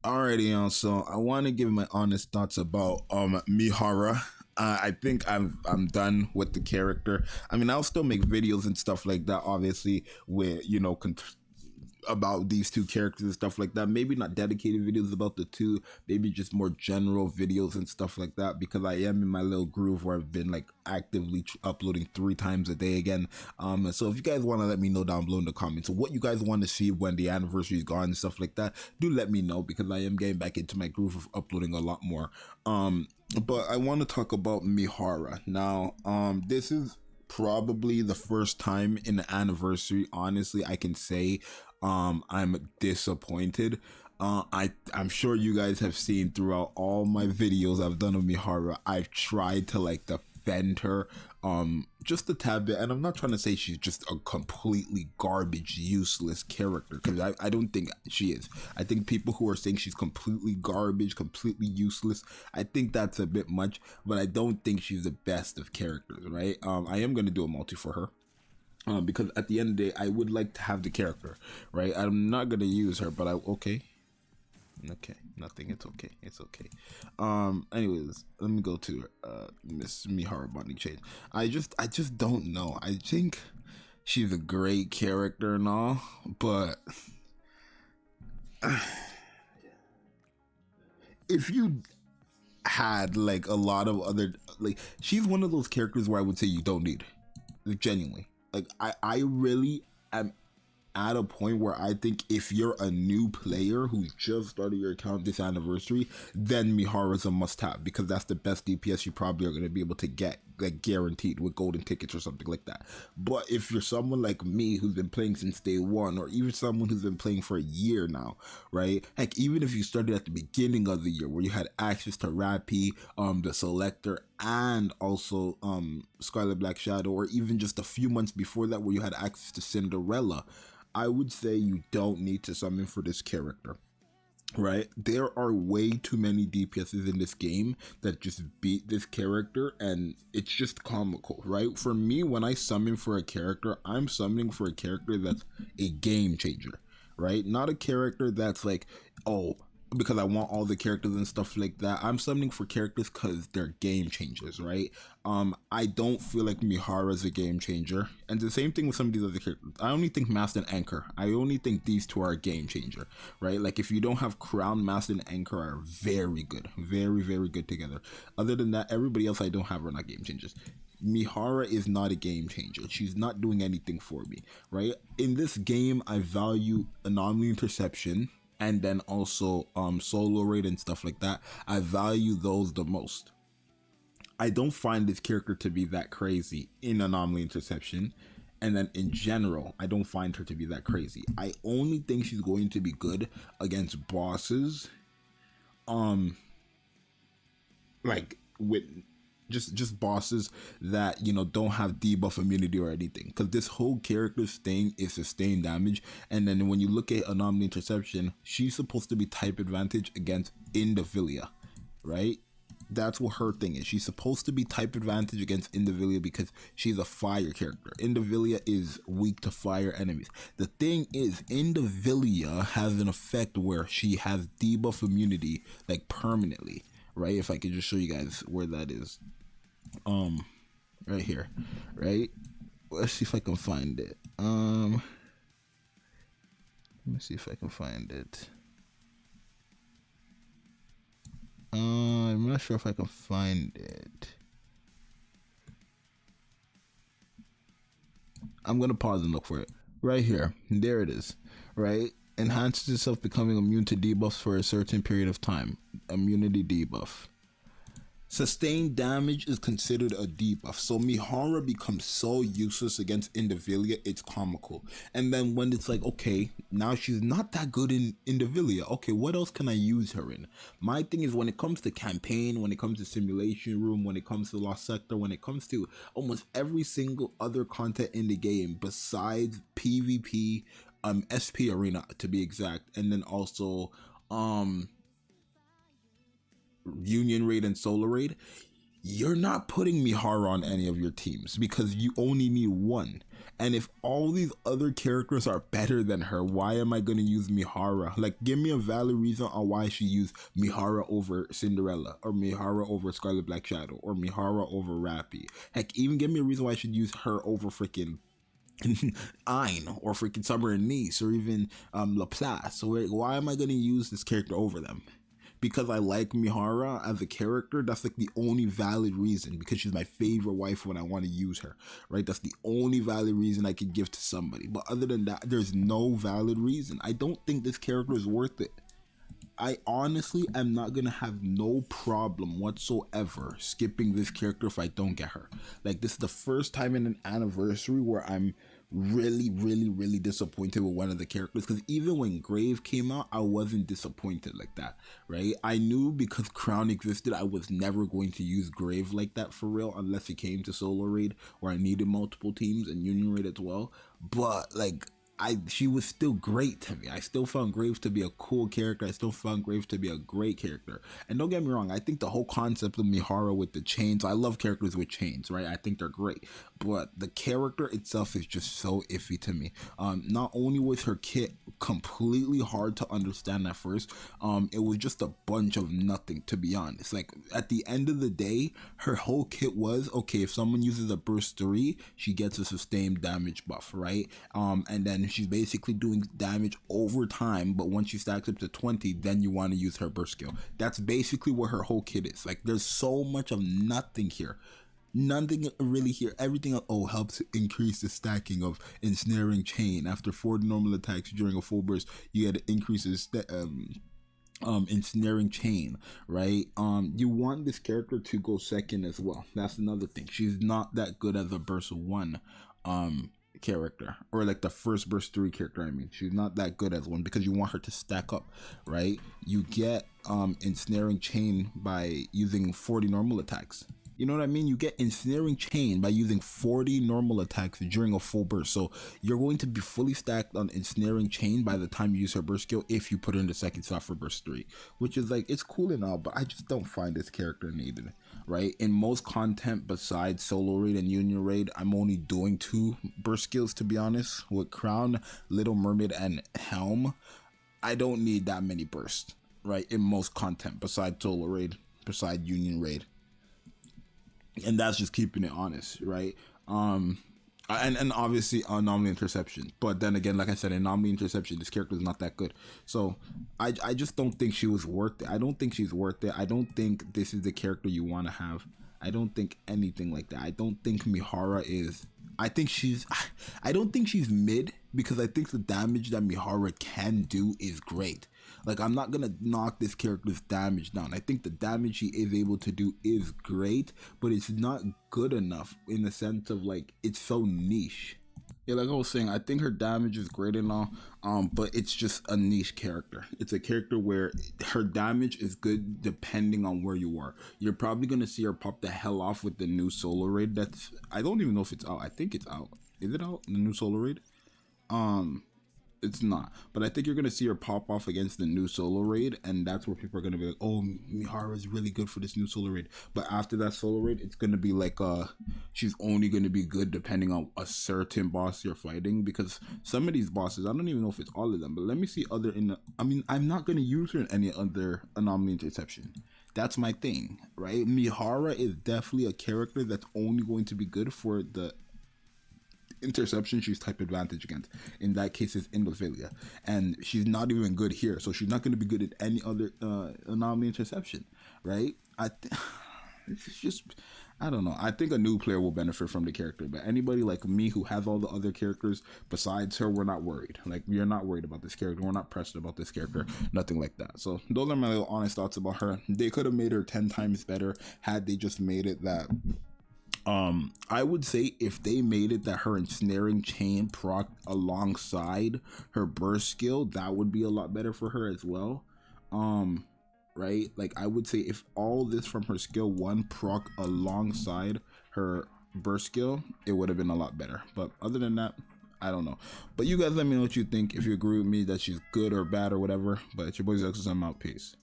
Alrighty, so I want to give my honest thoughts about Mihara. I think I'm done with the character. I mean, I'll still make videos and stuff like that, obviously, where about these two characters and stuff like that. Maybe not dedicated videos about the two, maybe just more general videos and stuff like that, because I am in my little groove where I've been like actively uploading 3 times a day again. So if you guys want to let me know down below in the comments what you guys want to see when the anniversary is gone and stuff like that, do let me know, because I am getting back into my groove of uploading a lot more. But I want to talk about Mihara now. This is probably the first time in the anniversary, honestly, I can say I'm disappointed. I'm sure you guys have seen throughout all my videos I've done of Mihara, I've tried to like defend her just a tad bit, and I'm not trying to say she's just a completely garbage useless character, because I don't think she is. I think people who are saying she's completely garbage, completely useless, I think that's a bit much, but I don't think she's the best of characters, right? I am going to do a multi for her, because at the end of the day, I would like to have the character, right? I'm not gonna use her, but okay, nothing. It's okay. It's okay. Anyways, let me go to Miss Mihara bonding chain. I just don't know. I think she's a great character and all, but if you had like a lot of other, like, she's one of those characters where I would say you don't need, like, genuinely. Like, I really am at a point where I think if you're a new player who's just started your account this anniversary, then Mihara's a must-have, because that's the best DPS you probably are going to be able to get, like, guaranteed with golden tickets or something like that. But if you're someone like me who's been playing since day one, or even someone who's been playing for a year now, right? Heck, even if you started at the beginning of the year where you had access to Rappy, the Selector, and also Scarlet Black Shadow, or even just a few months before that where you had access to Cinderella, I would say you don't need to summon for this character, right? There are way too many DPSs in this game that just beat this character, and it's just comical, right? For me, when I summon for a character, I'm summoning for a character that's a game changer, right? Not a character that's like, oh, because I want all the characters and stuff like that. I'm summoning for characters because they're game changers, right? I don't feel like Mihara is a game changer, and the same thing with some of these other characters. I only think Master and Anchor. I only think these two are a game changer, right? Like, if you don't have Crown, Master and Anchor are very good, very very good together. Other than that, everybody else I don't have are not game changers. Mihara is not a game changer. She's not doing anything for me, right? In this game, I value Anomaly Interception, and then also solo raid and stuff like that. I value those the most. I don't find this character to be that crazy in Anomaly Interception, and then in general, I don't find her to be that crazy. I only think she's going to be good against bosses, like with just bosses that, you know, don't have debuff immunity or anything, because this whole character's thing is sustained damage. And then when you look at Anomaly Interception, she's supposed to be type advantage against Indivilia, right? That's what her thing is. She's supposed to be type advantage against Indivilia because she's a fire character. Indivilia is weak to fire enemies. The thing is, Indivilia has an effect where she has debuff immunity, like, permanently, right? If I could just show you guys where that is. Right here, right? Let's see if I can find it. Let me see if I can find it. I'm not sure if I can find it. I'm gonna pause and look for it. Right here, there it is, right? Enhances itself, becoming immune to debuffs for a certain period of time. Immunity debuff. Sustained damage is considered a debuff, so Mihara becomes so useless against Indivilia, it's comical. And then when it's like, okay, now she's not that good in Indivilia, okay, what else can I use her in? My thing is, when it comes to campaign, when it comes to simulation room, when it comes to Lost Sector, when it comes to almost every single other content in the game besides PvP, SP Arena to be exact, and then also Union Raid and Solar Raid, you're not putting Mihara on any of your teams because you only need one. And if all these other characters are better than her, why am I going to use Mihara? Like, give me a valid reason on why she used Mihara over Cinderella, or Mihara over Scarlet Black Shadow, or Mihara over Rappy. Heck, even give me a reason why I should use her over freaking Ein, or freaking Summer and Nice, or even Laplace. So why am I going to use this character over them? Because I like Mihara as a character. That's like the only valid reason, because she's my favorite wife when I want to use her, right? That's the only valid reason I could give to somebody. But other than that, there's no valid reason. I don't think this character is worth it. I honestly am not gonna have no problem whatsoever skipping this character if I don't get her. Like, this is the first time in an anniversary where I'm really disappointed with one of the characters, because even when Grave came out, I wasn't disappointed like that, right? I knew because Crown existed, I was never going to use Grave like that for real, unless it came to solo raid where I needed multiple teams, and union raid as well. But like, she was still great to me. I still found Graves to be a cool character. I still found Graves to be a great character. And don't get me wrong, I think the whole concept of Mihara with the chains, I love characters with chains, right? I think they're great. But the character itself is just so iffy to me. Not only was her kit completely hard to understand at first, it was just a bunch of nothing, to be honest. Like, at the end of the day, her whole kit was, okay, if someone uses a burst 3, she gets a sustained damage buff, right? And then she's basically doing damage over time, but once she stacks up to 20, then you want to use her burst skill. That's basically what her whole kit is. Like, there's so much of nothing here. Nothing really here. Everything helps increase the stacking of ensnaring chain. After 40 normal attacks during a full burst, you get increases ensnaring chain, right? You want this character to go second as well. That's another thing. She's not that good as a burst 1 character, or like the first burst 3 character. I mean, she's not that good as one, because you want her to stack up, right? You get ensnaring chain by using 40 normal attacks. You know what I mean? You get ensnaring chain by using 40 normal attacks during a full burst. So you're going to be fully stacked on ensnaring chain by the time you use her burst skill, if you put her in the second slot for burst 3, which is like, it's cool and all, but I just don't find this character needed, right? In most content besides solo raid and union raid, I'm only doing 2 burst skills, to be honest. With Crown, Little Mermaid, and Helm, I don't need that many bursts, right? In most content besides solo raid, besides union raid. And that's just keeping it honest, right? And obviously anomaly interception, but then again, like I said, anomaly interception, this character is not that good. So I just don't think she was worth it. I don't think she's worth it. I don't think this is the character you want to have. I don't think anything like that. I don't think Mihara is. I don't think she's mid, because I think the damage that Mihara can do is great. Like, I'm not gonna knock this character's damage down. I think the damage she is able to do is great, but it's not good enough in the sense of, like, it's so niche. Yeah, like I was saying, I think her damage is great and all, but it's just a niche character. It's a character where her damage is good depending on where you are. You're probably gonna see her pop the hell off with the new solo raid. That's, I don't even know if it's out. I think it's out. Is it out? The new solo raid? It's not, but I think you're gonna see her pop off against the new solo raid, and that's where people are gonna be like, oh, Mihara is really good for this new solo raid. But after that solo raid, it's gonna be like she's only gonna be good depending on a certain boss you're fighting, because some of these bosses, I don't even know if it's all of them, but let me see other I'm not gonna use her in any other anomaly interception. That's my thing, right? Mihara is definitely a character that's only going to be good for the interception she's type advantage against. In that case, it's Indophilia, and she's not even good here, so she's not going to be good at any other anomaly interception, right? It's just, I don't know. I think a new player will benefit from the character, but anybody like me who has all the other characters besides her, we're not worried. Like, we are not worried about this character. We're not pressed about this character. Nothing like that. So those are my little honest thoughts about her. They could have made her 10 times better had they just made it that I would say if they made it that her ensnaring chain proc alongside her burst skill, that would be a lot better for her as well. Right? Like, I would say if all this from her skill 1 proc alongside her burst skill, it would have been a lot better. But other than that, I don't know. But you guys let me know what you think, if you agree with me that she's good or bad or whatever. But it's your boy Zxous, I'm out. Peace.